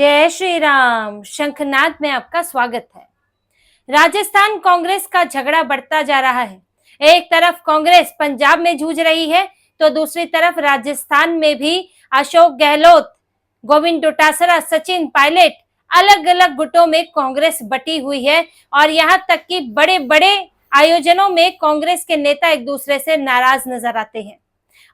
जय श्री राम। शंखनाद में आपका स्वागत है। राजस्थान कांग्रेस का झगड़ा बढ़ता जा रहा है। एक तरफ कांग्रेस पंजाब में जूझ रही है तो दूसरी तरफ राजस्थान में भी अशोक गहलोत, गोविंद डोटासरा, सचिन पायलट अलग अलग गुटों में कांग्रेस बटी हुई है और यहाँ तक कि बड़े बड़े आयोजनों में कांग्रेस के नेता एक दूसरे से नाराज नजर आते हैं।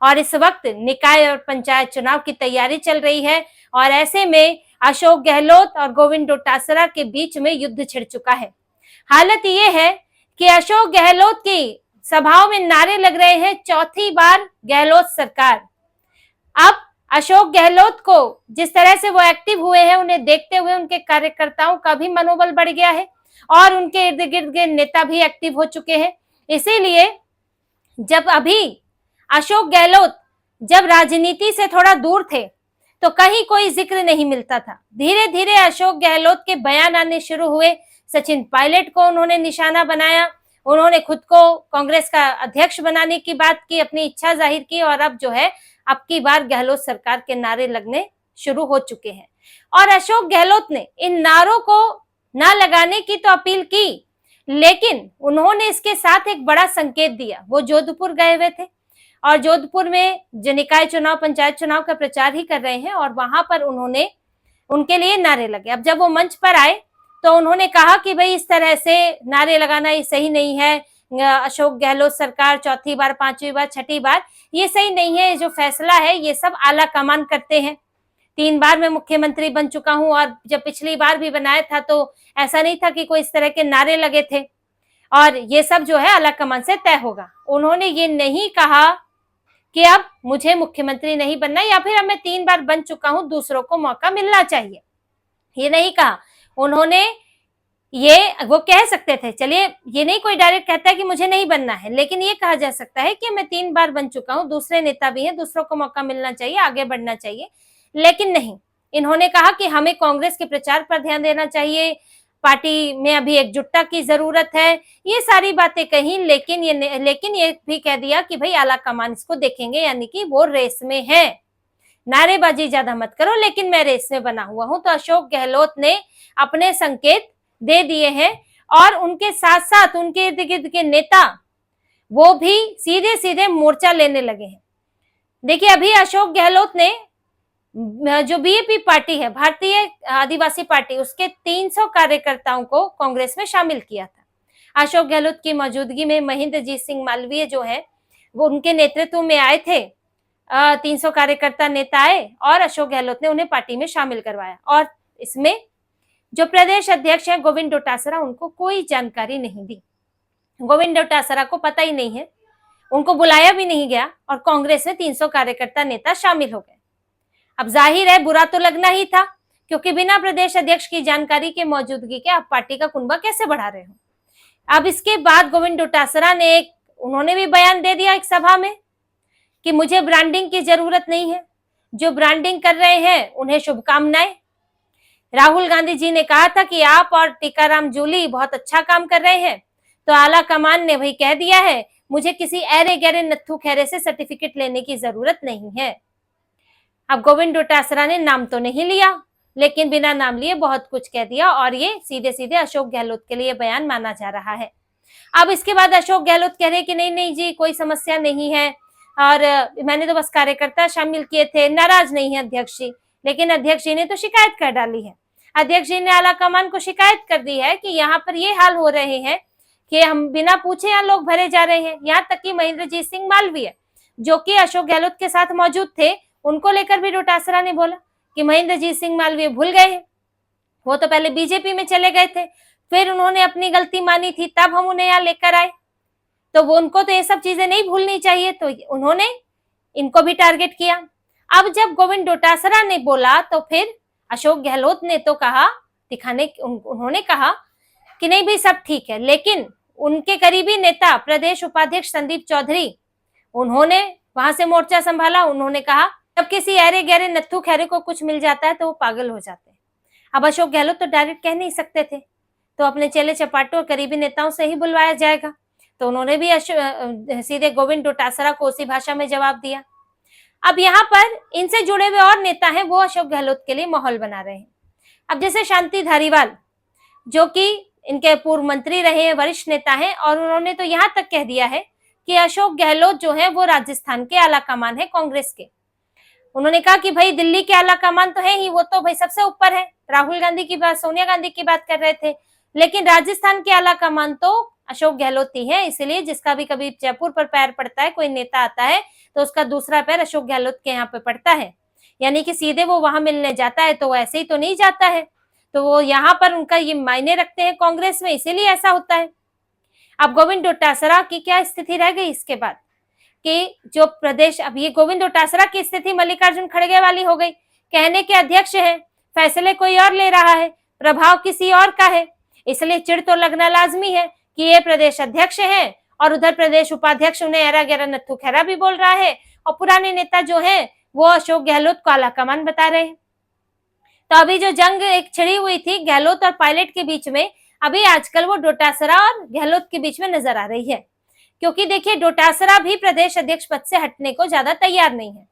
और इस वक्त निकाय और पंचायत चुनाव की तैयारी चल रही है और ऐसे में अशोक गहलोत और गोविंद डोटासरा के बीच में युद्ध छिड़ चुका है। हालत ये है कि अशोक गहलोत की सभाओं में नारे लग रहे हैं, चौथी बार गहलोत सरकार। अब अशोक गहलोत को जिस तरह से वो एक्टिव हुए हैं, उन्हें देखते हुए उनके कार्यकर्ताओं का भी मनोबल बढ़ गया है और उनके इर्द गिर्द के नेता भी एक्टिव हो चुके हैं। इसीलिए जब अभी अशोक गहलोत जब राजनीति से थोड़ा दूर थे तो कहीं कोई जिक्र नहीं मिलता था। धीरे धीरे अशोक गहलोत के बयान आने शुरू हुए। सचिन पायलट को उन्होंने निशाना बनाया, उन्होंने खुद को कांग्रेस का अध्यक्ष बनाने की बात की, अपनी इच्छा जाहिर की और अब जो है अब की बार गहलोत सरकार के नारे लगने शुरू हो चुके हैं। और अशोक गहलोत ने इन नारों को ना लगाने की तो अपील की, लेकिन उन्होंने इसके साथ एक बड़ा संकेत दिया। वो जोधपुर गए हुए थे और जोधपुर में जो निकाय चुनाव, पंचायत चुनाव का प्रचार ही कर रहे हैं और वहां पर उन्होंने उनके लिए नारे लगे। अब जब वो मंच पर आए तो उन्होंने कहा कि भाई इस तरह से नारे लगाना ये सही नहीं है। अशोक गहलोत सरकार चौथी बार, पांचवी बार, छठी बार, ये सही नहीं है। जो फैसला है ये सब आला कमान करते हैं। 3 बार मैं मुख्यमंत्री बन चुका हूं और जब पिछली बार भी बनाया था तो ऐसा नहीं था कि कोई इस तरह के नारे लगे थे और ये सब जो है आला कमान से तय होगा। उन्होंने ये नहीं कहा कि अब मुझे मुख्यमंत्री नहीं बनना या फिर अब मैं 3 बार बन चुका हूं, दूसरों को मौका मिलना चाहिए, ये नहीं कहा उन्होंने। वो कह सकते थे, चलिए ये नहीं कोई डायरेक्ट कहता है कि मुझे नहीं बनना है, लेकिन ये कहा जा सकता है कि मैं 3 बार बन चुका हूं, दूसरे नेता भी हैं, दूसरों को मौका मिलना चाहिए, आगे बढ़ना चाहिए। लेकिन नहीं, इन्होंने कहा कि हमें कांग्रेस के प्रचार पर ध्यान देना चाहिए, पार्टी में अभी एकजुटता की जरूरत है, ये सारी बातें कही। लेकिन ये भी कह दिया कि भाई आला कमान इसको देखेंगे, यानी कि वो रेस में है, नारेबाजी ज्यादा मत करो, लेकिन मैं रेस में बना हुआ हूं। तो अशोक गहलोत ने अपने संकेत दे दिए हैं और उनके साथ साथ उनके इर्द गिर्द के नेता वो भी सीधे सीधे मोर्चा लेने लगे हैं। देखिए, अभी अशोक गहलोत ने जो बीएपी पार्टी है, भारतीय आदिवासी पार्टी, उसके 300 कार्यकर्ताओं को कांग्रेस में शामिल किया था। अशोक गहलोत की मौजूदगी में महेंद्रजीत सिंह मालवीय जो है वो उनके नेतृत्व में आए थे। 300 कार्यकर्ता नेता आए और अशोक गहलोत ने उन्हें पार्टी में शामिल करवाया। और इसमें जो प्रदेश अध्यक्ष है गोविंद डोटासरा, उनको कोई जानकारी नहीं दी। गोविंद डोटासरा को पता ही नहीं है, उनको बुलाया भी नहीं गया और कांग्रेस में 300 कार्यकर्ता नेता शामिल हो गए। अब जाहिर है बुरा तो लगना ही था, क्योंकि बिना प्रदेश अध्यक्ष की जानकारी के मौजूदगी के आप पार्टी का कुनबा कैसे बढ़ा रहे हो। अब इसके बाद गोविंद डोटासरा ने उन्होंने भी बयान दे दिया एक सभा में कि मुझे ब्रांडिंग की जरूरत नहीं है, जो ब्रांडिंग कर रहे हैं उन्हें शुभकामनाएं। राहुल गांधी जी ने कहा था कि आप और टीकाराम जूली बहुत अच्छा काम कर रहे हैं, तो आला कमान ने वही कह दिया है, मुझे किसी ऐरे गहरे नत्थू खैरे से सर्टिफिकेट लेने की जरूरत नहीं है। अब गोविंद डोटासरा ने नाम तो नहीं लिया, लेकिन बिना नाम लिए बहुत कुछ कह दिया और ये सीधे सीधे अशोक गहलोत के लिए बयान माना जा रहा है। अब इसके बाद अशोक गहलोत कह रहे कि नहीं नहीं जी, कोई समस्या नहीं है और मैंने तो बस कार्यकर्ता शामिल किए थे, नाराज नहीं है अध्यक्ष जी। लेकिन अध्यक्ष जी ने तो शिकायत कर डाली है। अध्यक्ष जी ने आला कमान को शिकायत कर दी है कि यहाँ पर ये हाल हो रहे हैं कि हम बिना पूछे यहाँ लोग भरे जा रहे हैं। यहाँ तक कि महेंद्रजीत सिंह मालवीय जो कि अशोक गहलोत के साथ मौजूद थे, उनको लेकर भी डोटासरा ने बोला कि महेंद्रजीत सिंह मालवीय भूल गए हैं, वो तो पहले बीजेपी में चले गए थे, फिर उन्होंने अपनी गलती मानी थी, तब हम उन्हें यहाँ लेकर आए, तो वो उनको तो ये सब चीजें नहीं भूलनी चाहिए, तो उन्होंने इनको भी टारगेट किया। अब जब गोविंद डोटासरा ने बोला तो फिर अशोक गहलोत ने तो कहा, उन्होंने कहा कि नहीं भाई सब ठीक है, लेकिन उनके करीबी नेता प्रदेश उपाध्यक्ष संदीप चौधरी, उन्होंने वहां से मोर्चा संभाला। उन्होंने कहा जब किसी ऐरे गहरे नत्थू खैरे को कुछ मिल जाता है तो वो पागल हो जाते हैं। अब अशोक गहलोत तो डायरेक्ट कह नहीं सकते थे, तो अपने चेले चपाटों और करीबी नेताओं से ही बुलवाया जाएगा, तो उन्होंने भी सीधे गोविंद डोटासरा को उसी भाषा में जवाब दिया। अब यहाँ पर इनसे जुड़े हुए और नेता हैं, वो अशोक गहलोत के लिए माहौल बना रहे हैं। अब जैसे शांति धारीवाल, जो कि इनके पूर्व मंत्री रहे हैं, वरिष्ठ नेता हैं, और उन्होंने तो यहाँ तक कह दिया है कि अशोक गहलोत जो है वो राजस्थान के आला कमान है कांग्रेस के। उन्होंने कहा कि भाई दिल्ली के आला कमान तो है ही, वो तो भाई सबसे ऊपर है। राहुल गांधी की बात, सोनिया गांधी की बात कर रहे थे, लेकिन राजस्थान के आला कमान तो अशोक गहलोत ही है। इसलिए जिसका भी कभी जयपुर पर पैर पड़ता है, कोई नेता आता है, तो उसका दूसरा पैर अशोक गहलोत के यहाँ पे पड़ता है। यानी कि सीधे वो वहां मिलने जाता है तो वो ऐसे ही तो नहीं जाता है, तो वो यहाँ पर उनका ये मायने रखते हैं कांग्रेस में, इसीलिए ऐसा होता है। अब गोविंद डोटासरा की क्या स्थिति रह गई इसके बाद, कि जो प्रदेश, अब ये गोविंद डोटासरा की स्थिति मल्लिकार्जुन खड़गे वाली हो गई। कहने के अध्यक्ष है, फैसले कोई और ले रहा है, प्रभाव किसी और का है, इसलिए चिढ़ तो लगना लाजमी है कि ये प्रदेश अध्यक्ष है और उधर प्रदेश उपाध्यक्ष उन्हें एरा गैरा नत्थू खैरा भी बोल रहा है, और पुराने नेता जो है वो अशोक गहलोत को आला कमान बता रहे हैं। तो अभी जो जंग एक छिड़ी हुई थी गहलोत और पायलट के बीच में, अभी आजकल वो डोटासरा और गहलोत के बीच में नजर आ रही है। क्योंकि देखिए डोटासरा भी प्रदेश अध्यक्ष पद से हटने को ज्यादा तैयार नहीं है।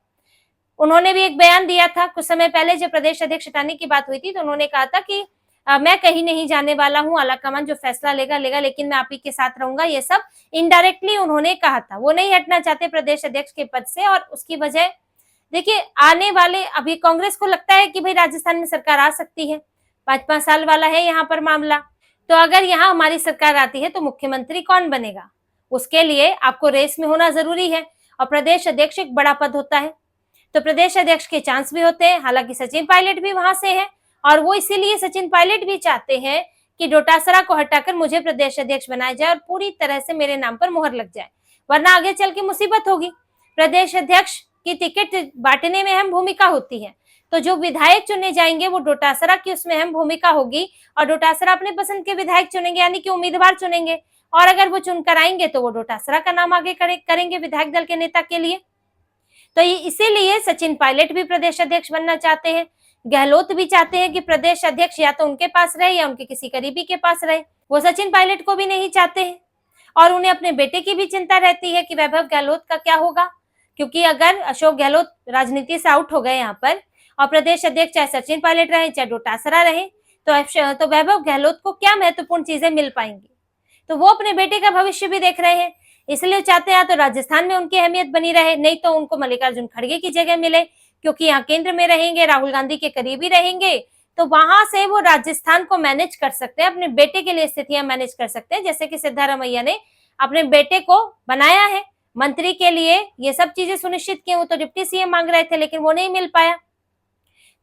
उन्होंने भी एक बयान दिया था कुछ समय पहले, जब प्रदेश अध्यक्ष हटाने की बात हुई थी, तो उन्होंने कहा था कि मैं कहीं नहीं जाने वाला हूं, आलाकमान जो फैसला लेगा लेगा, लेकिन मैं आप ही के साथ रहूंगा। ये सब इनडायरेक्टली उन्होंने कहा था। वो नहीं हटना चाहते प्रदेश अध्यक्ष के पद से, और उसकी वजह देखिए आने वाले, अभी कांग्रेस को लगता है कि भाई राजस्थान में सरकार आ सकती है, 5-5 साल वाला है यहाँ पर मामला, तो अगर यहाँ हमारी सरकार आती है तो मुख्यमंत्री कौन बनेगा, उसके लिए आपको रेस में होना जरूरी है। और प्रदेश अध्यक्ष एक बड़ा पद होता है, तो प्रदेश अध्यक्ष के चांस भी होते हैं। हालांकि सचिन पायलट भी वहां से है, और वो इसीलिए सचिन पायलट भी चाहते हैं कि डोटासरा को हटाकर मुझे प्रदेश अध्यक्ष बनाया जाए और पूरी तरह से मेरे नाम पर मुहर लग जाए, वरना आगे चल के मुसीबत होगी। प्रदेश अध्यक्ष की टिकट बांटने में अहम भूमिका होती है, तो जो विधायक चुने जाएंगे वो डोटासरा की उसमें अहम भूमिका होगी, और डोटासरा अपने पसंद के विधायक चुनेंगे, यानी कि उम्मीदवार चुनेंगे, और अगर वो चुनकर आएंगे तो वो डोटासरा का नाम आगे करेंगे विधायक दल के नेता के लिए। तो इसीलिए सचिन पायलट भी प्रदेश अध्यक्ष बनना चाहते हैं, गहलोत भी चाहते हैं कि प्रदेश अध्यक्ष या तो उनके पास रहे या उनके किसी करीबी के पास रहे। वो सचिन पायलट को भी नहीं चाहते हैं, और उन्हें अपने बेटे की भी चिंता रहती है कि वैभव गहलोत का क्या होगा, क्योंकि अगर अशोक गहलोत राजनीति से आउट हो गए यहाँ पर, और प्रदेश अध्यक्ष चाहे सचिन पायलट रहे चाहे डोटासरा रहे, तो वैभव गहलोत को क्या महत्वपूर्ण चीजें मिल पाएंगी। तो वो अपने बेटे का भविष्य भी देख रहे हैं, इसलिए चाहते हैं तो राजस्थान में उनकी अहमियत बनी रहे, नहीं तो उनको मल्लिकार्जुन खड़गे की जगह मिले, क्योंकि यहाँ केंद्र में रहेंगे, राहुल गांधी के करीबी रहेंगे, तो वहां से वो राजस्थान को मैनेज कर सकते हैं, अपने बेटे के लिए स्थितियां मैनेज कर सकते हैं। जैसे कि सिद्धारमैया ने अपने बेटे को बनाया है मंत्री के लिए, ये सब चीजें सुनिश्चित की। वो तो डिप्टी सीएम मांग रहे थे लेकिन वो नहीं मिल पाया,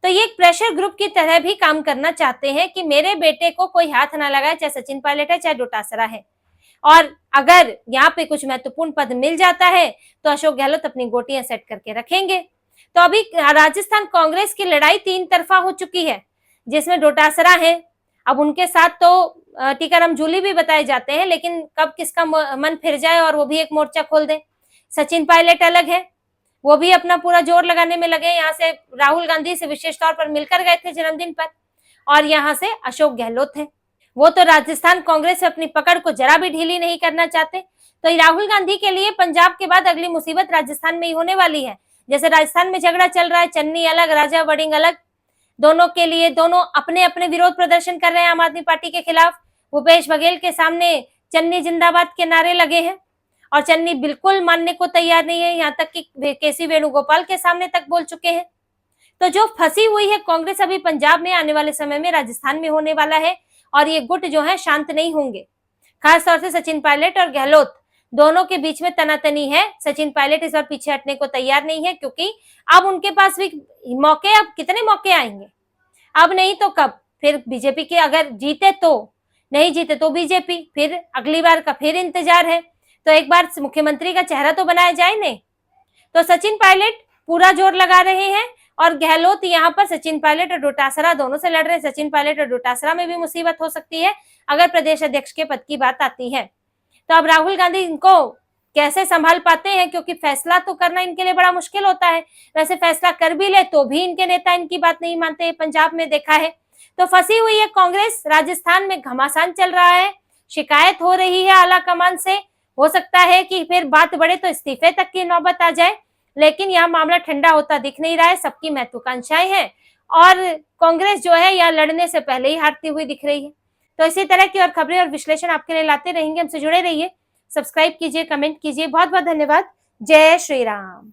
तो ये एक प्रेशर ग्रुप की तरह भी काम करना चाहते हैं कि मेरे बेटे को कोई हाथ ना लगाए, चाहे सचिन पायलट है चाहे डोटासरा है, और अगर यहाँ पे कुछ महत्वपूर्ण पद मिल जाता है तो अशोक गहलोत अपनी गोटियां सेट करके रखेंगे। तो अभी राजस्थान कांग्रेस की लड़ाई 3 तरफा हो चुकी है, जिसमें डोटासरा है, अब उनके साथ तो टीकाराम जूली भी बताए जाते हैं, लेकिन कब किसका मन फिर जाए और वो भी एक मोर्चा खोल दे। सचिन पायलट अलग है, वो भी अपना पूरा जोर लगाने में लगे, यहाँ से राहुल गांधी से विशेष तौर पर मिलकर गए थे जन्मदिन पर, और यहाँ से अशोक गहलोत है, वो तो राजस्थान कांग्रेस से अपनी पकड़ को जरा भी ढीली नहीं करना चाहते। तो राहुल गांधी के लिए पंजाब के बाद अगली मुसीबत राजस्थान में ही होने वाली है। जैसे राजस्थान में झगड़ा चल रहा है, चन्नी अलग राजा वड़िंग अलग, दोनों के लिए दोनों अपने अपने विरोध प्रदर्शन कर रहे हैं आम आदमी पार्टी के खिलाफ। भूपेश बघेल के सामने चन्नी जिंदाबाद के नारे लगे हैं, और चन्नी बिल्कुल मानने को तैयार नहीं है, यहाँ तक कि केसी वेणुगोपाल के सामने तक बोल चुके हैं। तो जो फंसी हुई है कांग्रेस अभी पंजाब में, आने वाले समय में राजस्थान में होने वाला है, और ये गुट जो है शांत नहीं होंगे। खासतौर से सचिन पायलट और गहलोत दोनों के बीच में तनातनी है। सचिन पायलट इस बार पीछे हटने को तैयार नहीं है, क्योंकि अब उनके पास भी मौके, अब कितने मौके आएंगे, अब नहीं तो कब। फिर बीजेपी के अगर जीते तो, नहीं जीते तो बीजेपी, फिर अगली बार का फिर इंतजार है। तो एक बार मुख्यमंत्री का चेहरा तो बनाया जाए नहीं। तो सचिन पायलट पूरा जोर लगा रहे हैं, और गहलोत यहाँ पर सचिन पायलट और डोटासरा दोनों से लड़ रहे हैं। सचिन पायलट और डोटासरा में भी मुसीबत हो सकती है अगर प्रदेश अध्यक्ष के पद की बात आती है। तो अब राहुल गांधी इनको कैसे संभाल पाते हैं, क्योंकि फैसला तो करना इनके लिए बड़ा मुश्किल होता है। वैसे फैसला कर भी ले तो भी इनके नेता इनकी बात नहीं मानते, पंजाब में देखा है। तो फंसी हुई है कांग्रेस, राजस्थान में घमासान चल रहा है, शिकायत हो रही है आला कमान से। हो सकता है कि फिर बात बढ़े तो इस्तीफे तक की नौबत आ जाए, लेकिन यह मामला ठंडा होता दिख नहीं रहा है। सबकी महत्वाकांक्षाएं हैं, और कांग्रेस जो है यह लड़ने से पहले ही हारती हुई दिख रही है। तो इसी तरह की और खबरें और विश्लेषण आपके लिए लाते रहेंगे, हमसे जुड़े रहिए, सब्सक्राइब कीजिए, कमेंट कीजिए। बहुत बहुत धन्यवाद। जय श्री राम।